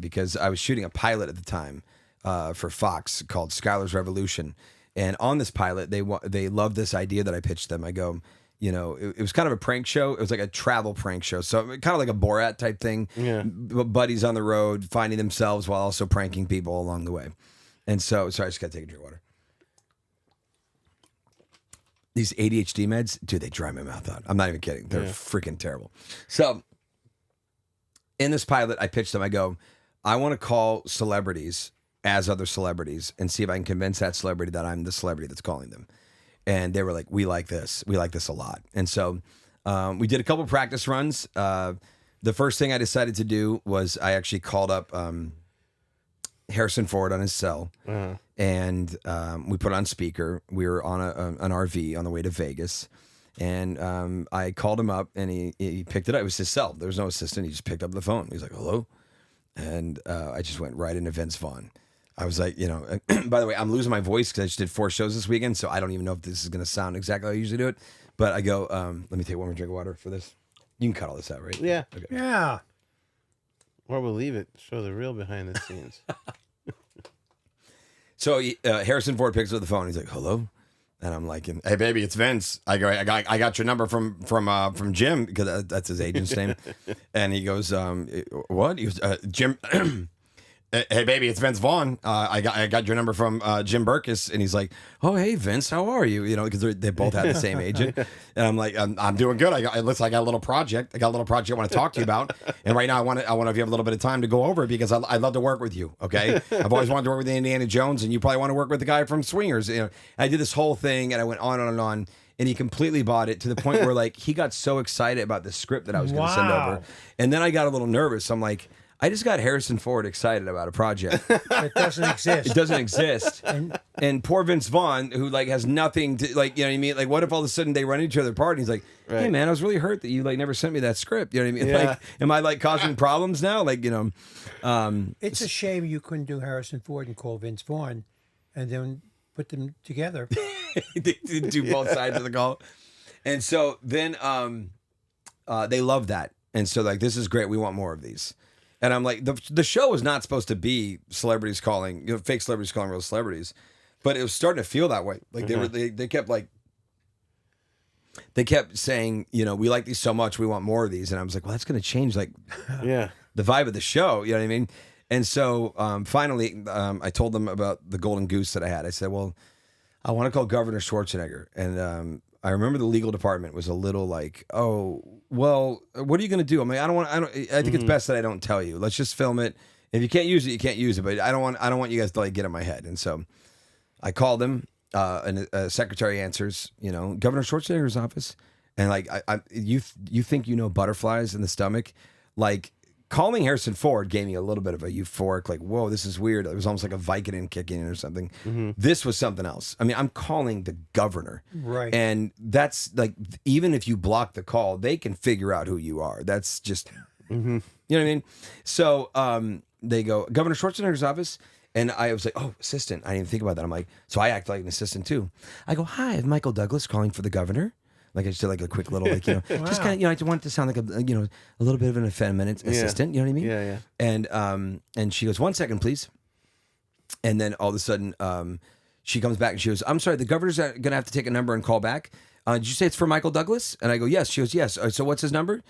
because I was shooting a pilot at the time for Fox called Skyler's Revolution. And on this pilot, they loved this idea that I pitched them. I go, it was kind of a prank show. It was like a travel prank show. So kind of like a Borat type thing. Yeah. Buddies on the road, finding themselves while also pranking people along the way. And so, sorry, I just got to take a drink of water. These ADHD meds, dude, they dry my mouth out. I'm not even kidding. They're freaking terrible. So in this pilot, I pitched them. I go, I want to call celebrities as other celebrities and see if I can convince that celebrity that I'm the celebrity that's calling them. And they were like, we like this. We like this a lot. And so we did a couple practice runs. The first thing I decided to do was I actually called up Harrison Ford on his cell. And we put it on speaker. We were on an RV on the way to Vegas. And I called him up and he picked it up. It was his cell. There was no assistant. He just picked up the phone. He's like, hello. And I just went right into Vince Vaughn. I was like, by the way, I'm losing my voice because I just did 4 shows this weekend. So I don't even know if this is going to sound exactly how I usually do it. But I go, let me take one more drink of water for this. You can cut all this out, right? Yeah. Okay. Yeah. Or we'll leave it. Show the real behind the scenes. So Harrison Ford picks up the phone. He's like, hello. And I'm like, hey, baby, it's Vince. I go, I got your number from Jim, because that's his agent's name. And he goes, what? He goes, Jim. Hey, baby, it's Vince Vaughn. I got your number from Jim Burkus. And he's like, oh, hey, Vince, how are you? Because they both had the same agent. And I'm like, I'm doing good. It looks like I got a little project. I want to talk to you about. And right now, I want to if you have a little bit of time to go over it, because I love to work with you, okay? I've always wanted to work with Indiana Jones, and you probably want to work with the guy from Swingers. I did this whole thing, and I went on and on. And he completely bought it to the point where, like, he got so excited about the script that I was going to send over. And then I got a little nervous. I'm like, I just got Harrison Ford excited about a project. It doesn't exist. It doesn't exist. And poor Vince Vaughn, who like has nothing to, like, you know what I mean? Like, what if all of a sudden they run into each other apart and he's like, hey man, I was really hurt that you like never sent me that script. You know what I mean? Yeah. Like, am I like causing problems now? Like, It's a shame you couldn't do Harrison Ford and call Vince Vaughn and then put them together. they do both sides of the call. And so then they love that. And so like, this is great. We want more of these. And I'm like, the show was not supposed to be celebrities calling, fake celebrities calling real celebrities, but it was starting to feel that way. Like they kept saying, we like these so much, we want more of these. And I was like, well, that's going to change like the vibe of the show. You know what I mean? And so finally, I told them about the golden goose that I had. I said, well, I want to call Governor Schwarzenegger. And I remember the legal department was a little like, oh, well, what are you going to do? I mean, I think it's best that I don't tell you. Let's just film it. If you can't use it, you can't use it. But I don't want you guys to like get in my head. And so I called him, and a secretary answers, Governor Schwarzenegger's office. And like, you think butterflies in the stomach? Like, calling Harrison Ford gave me a little bit of a euphoric, like, whoa, this is weird. It was almost like a Vicodin kicking in or something. This was something else. I mean, I'm calling the governor. Right. And that's like, even if you block the call, they can figure out who you are. That's just, you know what I mean? So they go, Governor Schwarzenegger's office. And I was like, oh, assistant. I didn't even think about that. I'm like, so I act like an assistant too. I go, hi, I'm Michael Douglas calling for the governor. Like I just did like a quick little like, just kind of, I want it to sound like a little bit of an effeminate assistant. You know what I mean? Yeah, yeah. And she goes, 1 second, please. And then all of a sudden, she comes back and she goes, I'm sorry, the governor's going to have to take a number and call back. Did you say it's for Michael Douglas? And I go, yes. She goes, yes. So what's his number?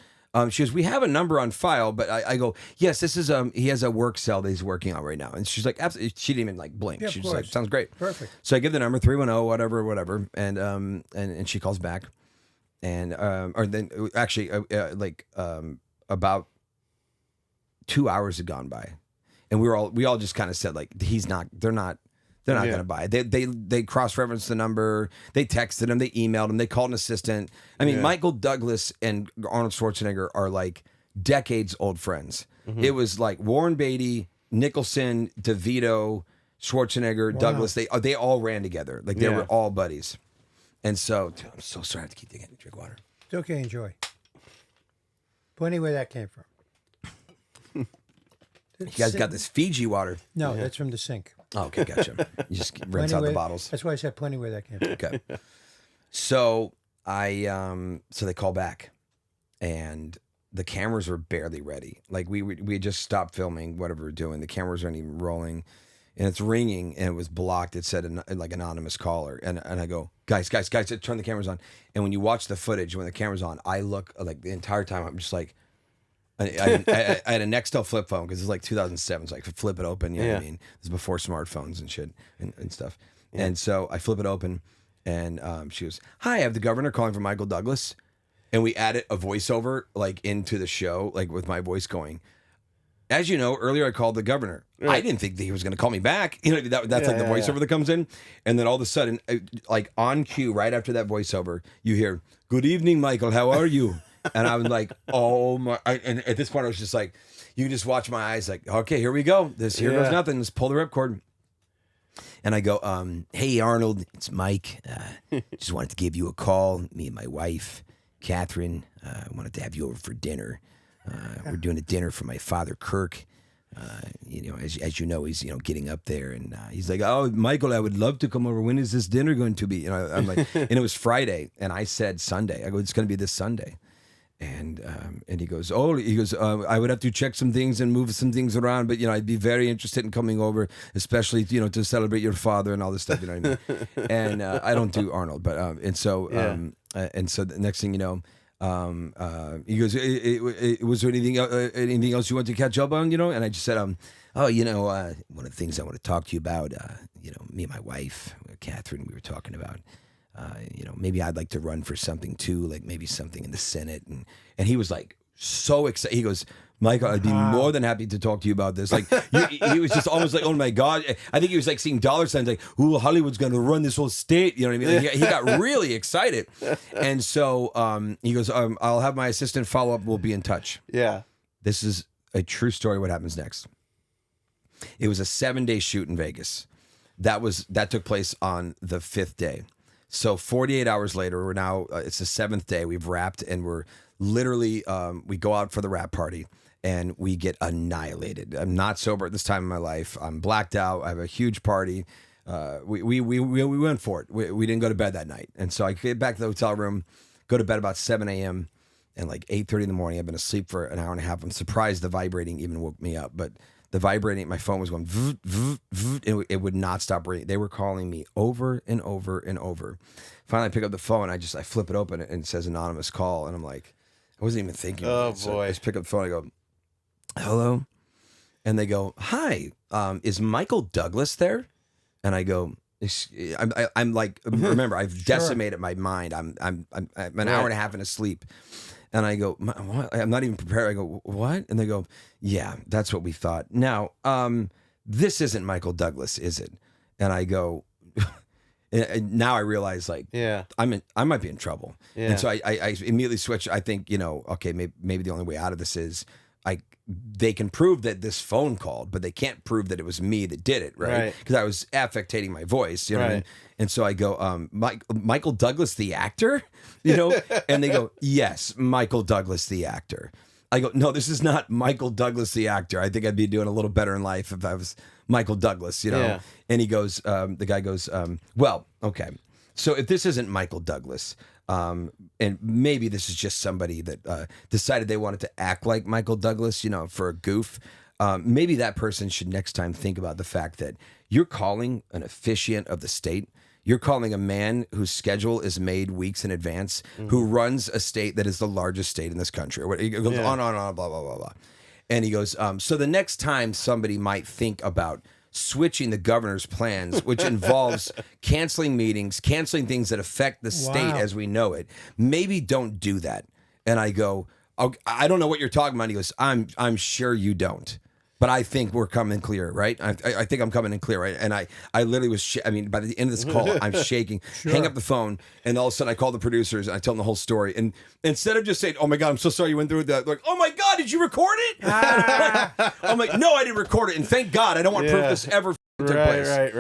She goes, we have a number on file, but I go, yes, this is, he has a work cell that he's working on right now. And she's like, absolutely. She didn't even like blink. Yeah, She was like, sounds great. Perfect. So I give the number 310, whatever. And she calls back. And or then actually about 2 hours had gone by, and we all just kind of said like they're not going to buy it. They cross-referenced the number, they texted him, they emailed him, they called an assistant. I mean, Michael Douglas and Arnold Schwarzenegger are like decades old friends. It was like Warren Beatty, Nicholson, DeVito, Schwarzenegger, Douglas. They all ran together. Like they were all buddies. And so, dude, I'm so sorry I have to keep getting to drink water. It's okay, enjoy. Plenty where that came from. You guys got this Fiji water. No, that's from the sink. Oh, okay, gotcha. You just rinse out the bottles. That's why I said plenty where that came from. Okay. So so they call back, and the cameras were barely ready. Like we had just stopped filming whatever we were doing. The cameras weren't even rolling, and it's ringing, and it was blocked. It said like anonymous caller, and I go, guys, turn the cameras on. And when you watch the footage, when the camera's on, I look like the entire time. I'm just like, I had a Nextel flip phone because it's like 2007, so I could flip it open. You know what I mean? This is before smartphones and shit and stuff. Yeah. And so I flip it open, and she goes, "Hi, I have the governor calling for Michael Douglas." And we added a voiceover like into the show, like with my voice going. As you know, earlier I called the governor. Right. I didn't think that he was going to call me back. You know, that's like the voiceover that comes in. And then all of a sudden, like on cue, right after that voiceover, you hear, "Good evening, Michael. How are you?" And I was like, "Oh my!" And at this point, I was just like, you just watch my eyes, like, "Okay, here we go. Here goes nothing. Let's pull the ripcord." And I go, "Hey Arnold, it's Mike. Just wanted to give you a call. Me and my wife, Catherine, wanted to have you over for dinner. We're doing a dinner for my father, Kirk. You know, as you know, he's getting up there, and he's like, "Oh, Michael, I would love to come over. When is this dinner going to be?" You know, I'm like, and it was Friday, and I said Sunday. I go, "It's going to be this Sunday." And he goes, "I would have to check some things and move some things around, but I'd be very interested in coming over, especially to celebrate your father and all this stuff." You know what I mean? And I don't do Arnold, but and so the next thing you know, he goes, "Was there anything else you want to catch up on?" And I just said, one of the things I want to talk to you about, me and my wife, Catherine, we were talking about. Maybe I'd like to run for something too, like maybe something in the Senate. And he was like so excited. He goes, "Michael, I'd be more than happy to talk to you about this." Like he was just almost like, "Oh my God." I think he was like seeing dollar signs, like, "Ooh, Hollywood's going to run this whole state." You know what I mean? Like, he got really excited. And so he goes, "I'll have my assistant follow up. We'll be in touch." Yeah. This is a true story. What happens next? It was a 7-day shoot in Vegas. That took place on the 5th day. So 48 hours later, we're now, it's the 7th day. We've wrapped, and we're literally, we go out for the wrap party, and we get annihilated. I'm not sober at this time in my life. I'm blacked out. I have a huge party. We went for it. We didn't go to bed that night. And so I get back to the hotel room, go to bed about 7 a.m., and like 8:30 in the morning, I've been asleep for an hour and a half. I'm surprised the vibrating even woke me up, but the vibrating, my phone was going, vroom, vroom, vroom, and it would not stop ringing. They were calling me over and over and over. Finally, I pick up the phone. I flip it open, and it says anonymous call. And I'm like, I wasn't even thinking. Oh, so boy. I just pick up the phone. I go, "Hello?" And they go, "Hi, is Michael Douglas there?" And I go, I'm like, remember, I've decimated my mind. I'm an hour and a half into sleep. And I go, "What?" I'm not even prepared. I go, "What?" And they go, "Yeah, that's what we thought. Now, this isn't Michael Douglas, is it?" And I go, and now I realize, like, I might be in trouble. Yeah. And so I immediately switch. I think, okay, maybe the only way out of this is they can prove that this phone called, but they can't prove that it was me that did it, right? Because I was affectating my voice, you know what I mean? And so I go, Michael Douglas, the actor, and they go, "Yes, Michael Douglas, the actor." I go, "No, this is not Michael Douglas, the actor. I think I'd be doing a little better in life if I was Michael Douglas, Yeah. And he goes, the guy goes, "Well, okay. So if this isn't Michael Douglas, and maybe this is just somebody that decided they wanted to act like Michael Douglas, for a goof, maybe that person should next time think about the fact that you're calling an officiant of the state. You're calling a man whose schedule is made weeks in advance, who runs a state that is the largest state in this country." He goes on, blah, blah, blah, blah. And he goes, "So the next time somebody might think about switching the governor's plans, which involves canceling meetings, canceling things that affect the state as we know it, maybe don't do that." And I go, "I don't know what you're talking about." And he goes, I'm sure you don't. But I think we're coming clear, right? I think I'm coming in clear, right? And I literally was, by the end of this call, I'm shaking, hang up the phone, and all of a sudden I call the producers and I tell them the whole story. And instead of just saying, "Oh my God, I'm so sorry you went through that," like, "Oh my God, did you record it?" I'm like, "No, I didn't record it. And thank God, I don't want proof this ever took place." Right.